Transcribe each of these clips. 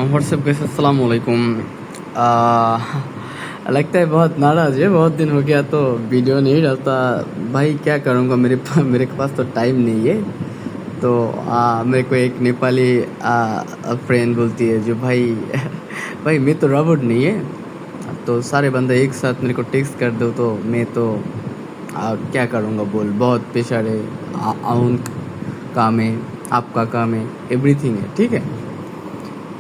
WhatsApp guys अस्सलाम वालेकुम। लगता है बहुत नाराज़ है, बहुत दिन हो गया तो वीडियो नहीं डालता। भाई क्या करूँगा, मेरे पास तो टाइम नहीं है। तो मेरे को एक नेपाली फ्रेंड बोलती है जो भाई भाई मैं तो रोबोट नहीं है, तो सारे बंदे एक साथ मेरे को टेक्स्ट कर दो तो मैं तो क्या करूँगा बोल। बहुत प्रेशर है, आउन काम है, आपका काम है, एवरीथिंग है, ठीक है।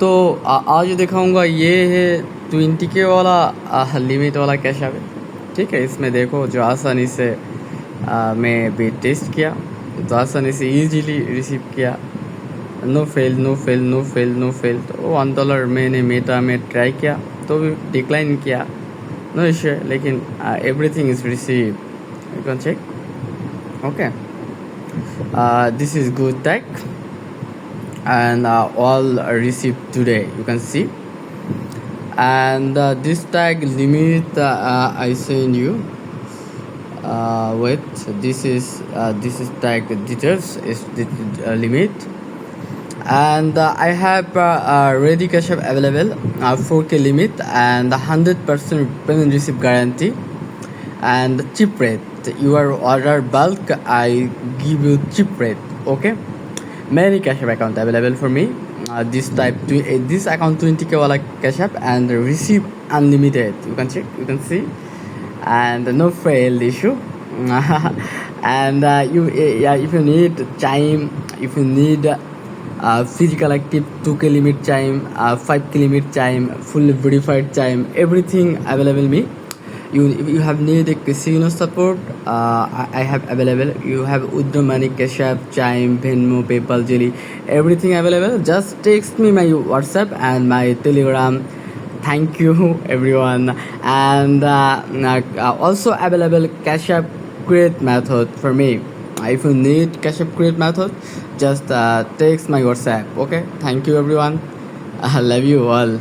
तो आज दिखाऊंगा ये है 20K वाला लिमिट वाला कैश है, ठीक है। इसमें देखो जो आसानी से मैं भी टेस्ट किया, तो आसानी से इजीली रिसीव किया। No fail no fail no fail no fail. तो $1 मैंने मेटा में ट्राई किया तो भी डिक्लाइन किया, नो इशू। लेकिन everything is receive, you can check, okay. This is good tag and all received today, you can see. And this tag limit I send you, wait, this is tag details is the limit. And I have ready cash app available, 4K limit and 100% payment receipt guarantee and cheap rate. Your order bulk, I give you cheap rate, okay. Many cash app account available for me. This account 20K wala cash app and receive unlimited. You can check, you can see, and no failed issue. And if you need chime, if you need physical active 2K limit chime, 5K limit chime, fully verified chime, everything available me. If you have need a casino support, I have available. You have Udra Money, Cash App, Chime, Venmo, PayPal, Jelly, everything available. Just text me my WhatsApp and my Telegram. Thank you everyone. And also available Cash App create method for me. If you need Cash App create method, just text my WhatsApp. Okay. Thank you everyone. I love you all.